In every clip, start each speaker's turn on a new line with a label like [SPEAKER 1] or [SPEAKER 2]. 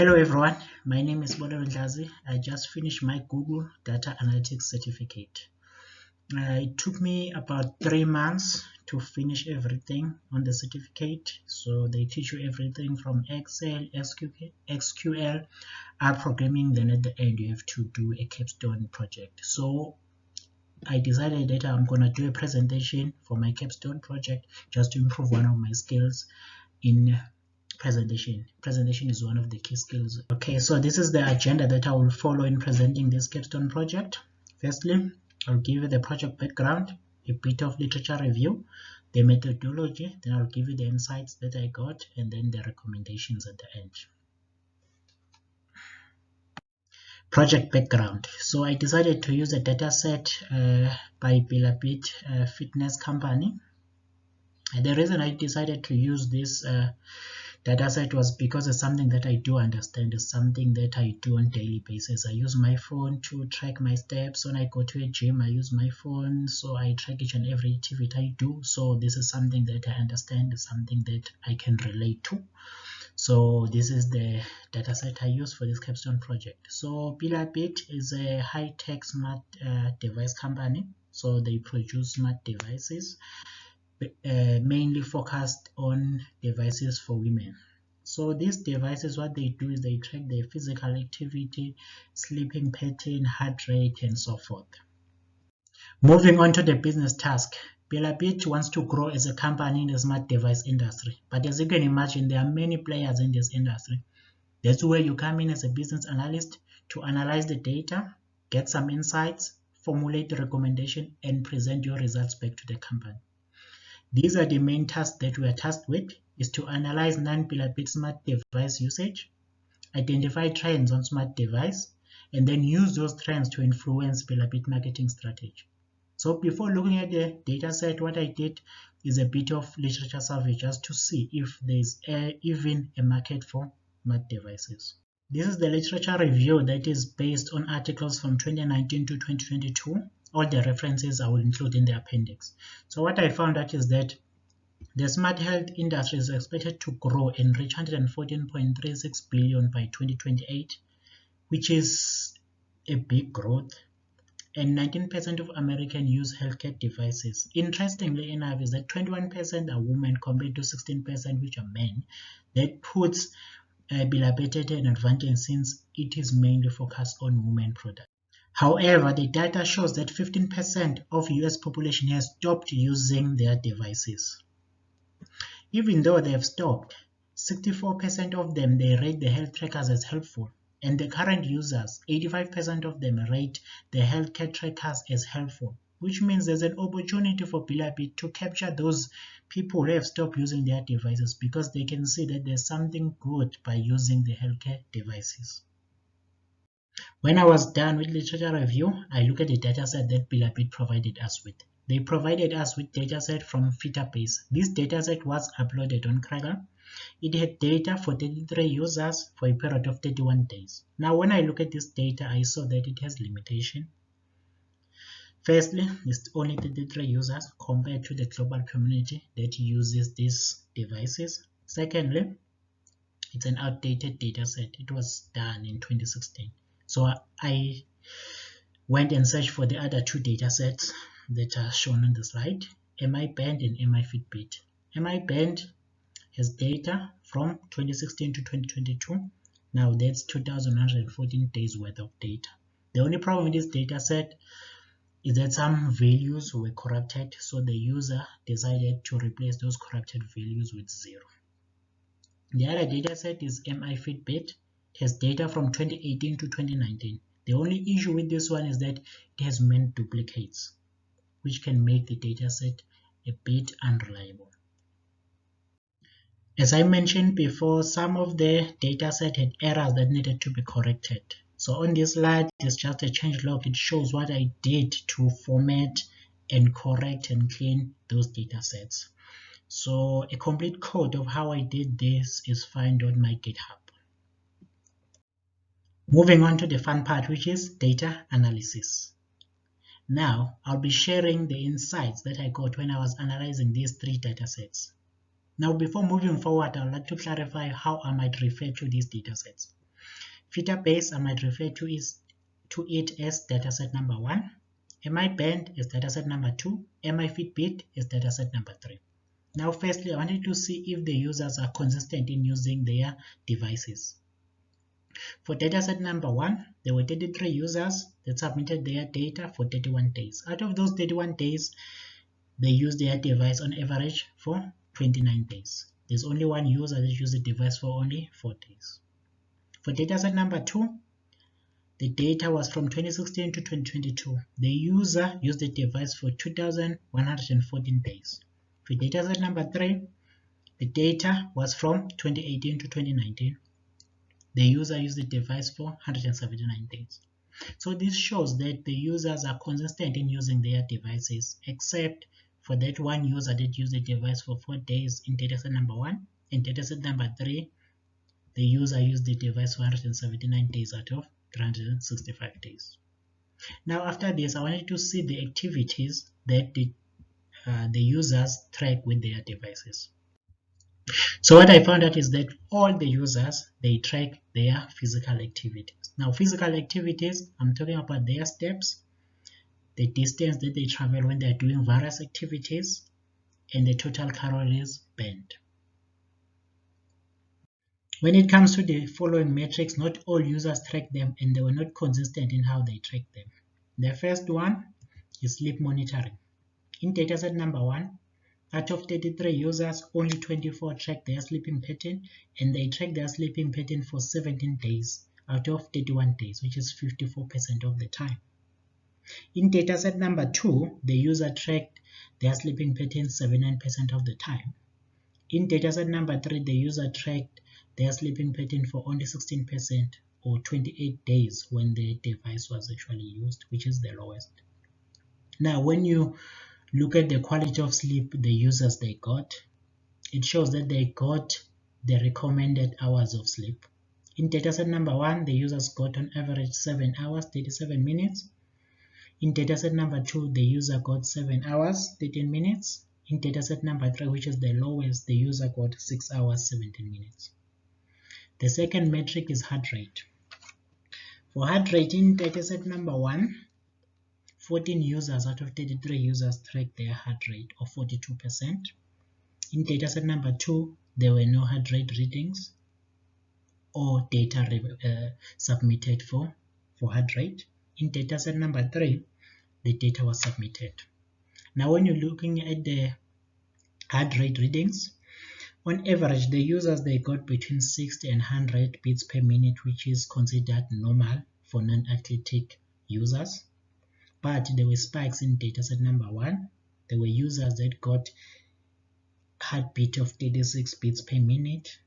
[SPEAKER 1] Hello everyone, my name is Bellabeat. I just finished my Google Data Analytics certificate. It took me about 3 months to finish everything on the certificate. So they teach you everything from Excel, SQL, R programming. Then at the end you have to do a capstone project. So I decided that I'm going to do a presentation for my capstone project just to improve one of my skills in presentation. Presentation is one of the key skills. Okay, so this is the agenda that I will follow in presenting this capstone project. Firstly, I'll give you the project background, a bit of literature review, the methodology, then I'll give you the insights that I got, and then the recommendations at the end. Project background. So I decided to use a data set by Bellabeat fitness company. And the reason I decided to use this dataset was because it's something that I do understand. It's something that I do on a daily basis. I use my phone to track my steps. When I go to a gym, I use my phone, so I track each and every activity I do. So this is something that I understand. It's something that I can relate to. So this is the dataset I use for this capstone project. So Bellabeat is a high-tech smart device company. So they produce smart devices. Mainly focused on devices for women. So these devices, what they do is they track their physical activity, sleeping pattern, heart rate, and so forth. Moving on to the business task. Bellabeat wants to grow as a company in the smart device industry. But as you can imagine, there are many players in this industry. That's where you come in as a business analyst to analyze the data, get some insights, formulate the recommendation, and present your results back to the company. These are the main tasks that we are tasked with, is to analyze non-Bellabeat smart device usage, identify trends on smart device, and then use those trends to influence Bellabeat marketing strategy. So before looking at the data set, what I did is a bit of literature survey just to see if there's even a market for smart devices. This is the literature review that is based on articles from 2019 to 2022. All the references I will include in the appendix. So what I found out is that the smart health industry is expected to grow and reach 114.36 billion by 2028, which is a big growth. And 19% of Americans use healthcare devices. Interestingly enough, is that 21% are women compared to 16% which are men. That puts Bellabeat at an advantage since it is mainly focused on women products. However, the data shows that 15% of US population has stopped using their devices. Even though they have stopped, 64% of them they rate the health trackers as helpful, and the current users, 85% of them rate the healthcare trackers as helpful, which means there's an opportunity for Bellabeat to capture those people who have stopped using their devices because they can see that there's something good by using the healthcare devices. When I was done with literature review, I looked at the dataset that Bellabeat provided us with. They provided us with dataset from Fitabase. This dataset was uploaded on Krager. It had data for 33 users for a period of 31 days. Now, when I look at this data, I saw that it has limitation. Firstly, it's only 33 users compared to the global community that uses these devices. Secondly, it's an outdated dataset. It was done in 2016. So I went and searched for the other two datasets that are shown on the slide, MI Band and MI Fitbit. MI Band has data from 2016 to 2022. Now that's 2,114 days worth of data. The only problem with this dataset is that some values were corrupted, so the user decided to replace those corrupted values with 0. The other dataset is MI Fitbit. It has data from 2018 to 2019. The only issue with this one is that it has many duplicates, which can make the dataset a bit unreliable. As I mentioned before, some of the dataset had errors that needed to be corrected. So on this slide, it's just a change log. It shows what I did to format and correct and clean those datasets. So a complete code of how I did this is found on my GitHub. Moving on to the fun part, which is data analysis. Now, I'll be sharing the insights that I got when I was analyzing these 3 datasets. Now, before moving forward, I'd like to clarify how I might refer to these datasets. Feeder base, I might refer to it as dataset number 1. MI band is dataset number 2. MI Fitbit is dataset number 3. Now, firstly, I wanted to see if the users are consistent in using their devices. For dataset number 1, there were 33 users that submitted their data for 31 days. Out of those 31 days, they used their device on average for 29 days. There's only one user that used the device for only 4 days. For dataset number 2, the data was from 2016 to 2022. The user used the device for 2,114 days. For dataset number 3, the data was from 2018 to 2019. The user used the device for 179 days. So this shows that the users are consistent in using their devices, except for that one user that used the device for 4 days in dataset number 1. In dataset number 3, the user used the device for 179 days out of 365 days. Now, after this, I wanted to see the activities that the users track with their devices. So what I found out is that all the users, they track their physical activities. Now, physical activities, I'm talking about their steps, the distance that they travel when they're doing various activities, and the total calories burned. When it comes to the following metrics, not all users track them, and they were not consistent in how they track them. The first one is sleep monitoring. In dataset number 1, out of 33 users, only 24 track their sleeping pattern, and they track their sleeping pattern for 17 days out of 31 days, which is 54% of the time. In dataset number 2, the user tracked their sleeping pattern 79% of the time. In dataset number 3, the user tracked their sleeping pattern for only 16% or 28 days when the device was actually used, which is the lowest. Now, when you look at the quality of sleep the users they got, it shows that they got the recommended hours of sleep. In dataset number 1, the users got on average 7 hours, 37 minutes. In dataset number 2, the user got 7 hours, 13 minutes. In dataset number 3, which is the lowest, the user got 6 hours, 17 minutes. The second metric is heart rate. For heart rate in dataset number 1, 14 users out of 33 users tracked their heart rate, or 42%. In dataset number 2, there were no heart rate readings or data submitted for heart rate. In dataset number 3, the data was submitted. Now, when you're looking at the heart rate readings, on average, the users, they got between 60 and 100 beats per minute, which is considered normal for non-athletic users. But there were spikes in dataset number 1. There were users that got heartbeat of 36 beats per minute,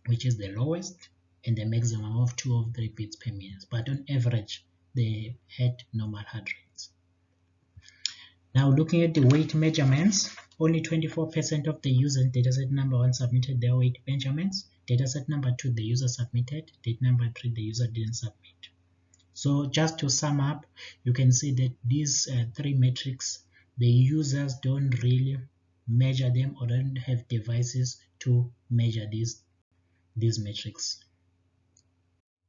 [SPEAKER 1] which is the lowest, and the maximum of 2 or 3 beats per minute. But on average, they had normal heart rates. Now, looking at the weight measurements, only 24% of the users in dataset number 1 submitted their weight measurements. Dataset number 2, the user submitted. Dataset number 3, the user didn't submit. So just to sum up, you can see that these 3 metrics, the users don't really measure them or don't have devices to measure these metrics.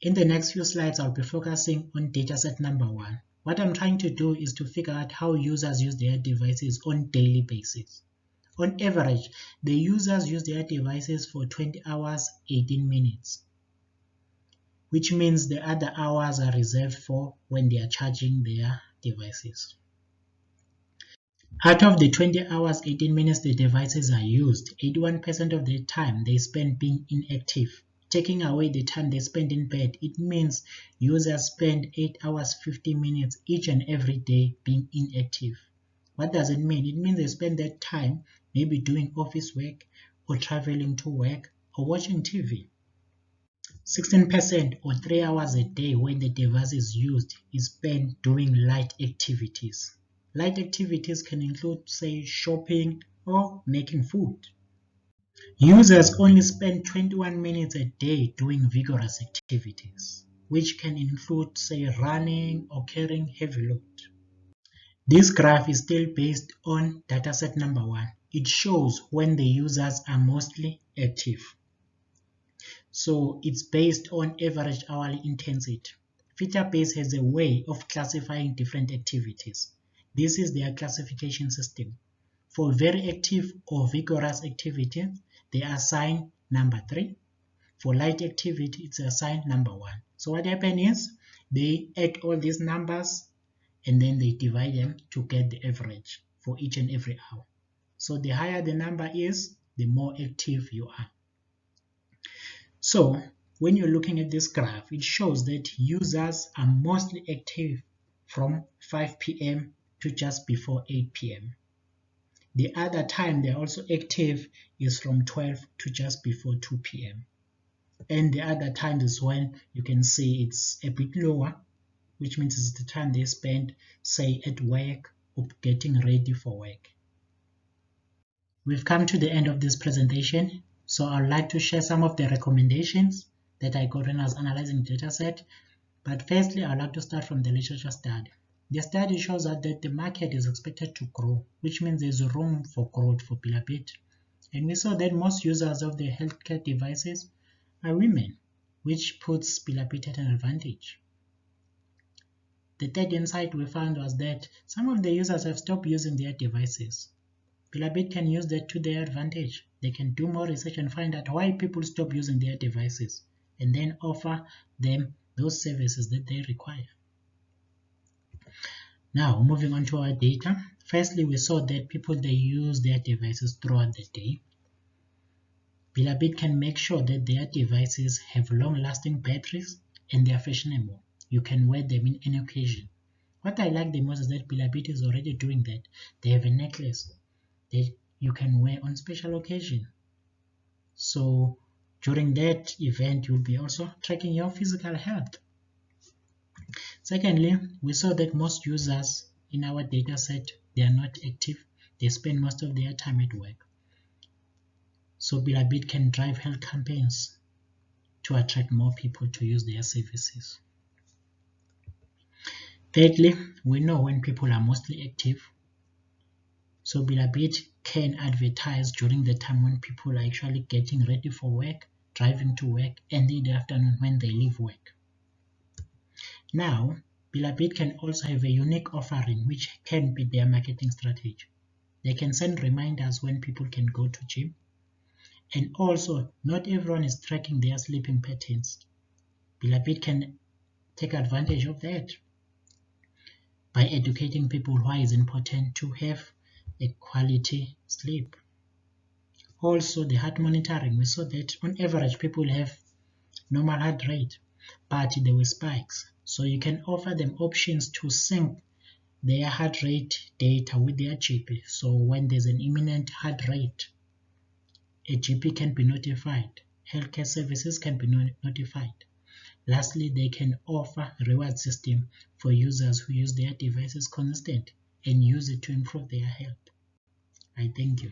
[SPEAKER 1] In the next few slides, I'll be focusing on dataset number 1. What I'm trying to do is to figure out how users use their devices on daily basis. On average, the users use their devices for 20 hours, 18 minutes, which means the other hours are reserved for when they are charging their devices. Out of the 20 hours, 18 minutes the devices are used, 81% of the time they spend being inactive. Taking away the time they spend in bed, it means users spend 8 hours, 50 minutes each and every day being inactive. What does it mean? It means they spend that time maybe doing office work or traveling to work or watching TV. 16% or 3 hours a day when the device is used is spent doing light activities. Light activities can include, say, shopping or making food. Users only spend 21 minutes a day doing vigorous activities, which can include, say, running or carrying heavy load. This graph is still based on dataset number 1. It shows when the users are mostly active. So it's based on average hourly intensity. Featurebase has a way of classifying different activities. This is their classification system. For very active or vigorous activity, they assign number 3. For light activity, it's assigned number 1. So what happens is they add all these numbers and then they divide them to get the average for each and every hour. So the higher the number is, the more active you are. So when you're looking at this graph, it shows that users are mostly active from 5 p.m. to just before 8 p.m. The other time they're also active is from 12 to just before 2 p.m. And the other time is when you can see it's a bit lower, which means it's the time they spend, say, at work or getting ready for work. We've come to the end of this presentation, so I'd like to share some of the recommendations that I got when I was analyzing the dataset. But firstly, I'd like to start from the literature study. The study shows us that the market is expected to grow, which means there's room for growth for Bellabeat. And we saw that most users of the healthcare devices are women, which puts Bellabeat at an advantage. The third insight we found was that some of the users have stopped using their devices. Bellabeat can use that to their advantage. They can do more research and find out why people stop using their devices and then offer them those services that they require. Now, moving on to our data. Firstly, we saw that people, they use their devices throughout the day. Bellabeat can make sure that their devices have long-lasting batteries and they are fashionable. You can wear them in any occasion. What I like the most is that Bellabeat is already doing that. They have a necklace that you can wear on special occasion. So during that event, you'll be also tracking your physical health. Secondly, we saw that most users in our data set, they are not active. They spend most of their time at work. So Bellabeat can drive health campaigns to attract more people to use their services. Thirdly, we know when people are mostly active. So Bellabeat can advertise during the time when people are actually getting ready for work, driving to work, and in the afternoon when they leave work. Now, Bellabeat can also have a unique offering which can be their marketing strategy. They can send reminders when people can go to gym. And also, not everyone is tracking their sleeping patterns. Bellabeat can take advantage of that by educating people why it's important to have a quality sleep. Also, the heart monitoring, we saw that on average people have normal heart rate, but there were spikes. So you can offer them options to sync their heart rate data with their GP. So when there's an imminent heart rate, a GP can be notified. Healthcare services can be notified. Lastly, they can offer a reward system for users who use their devices consistently and use it to improve their health. I thank you.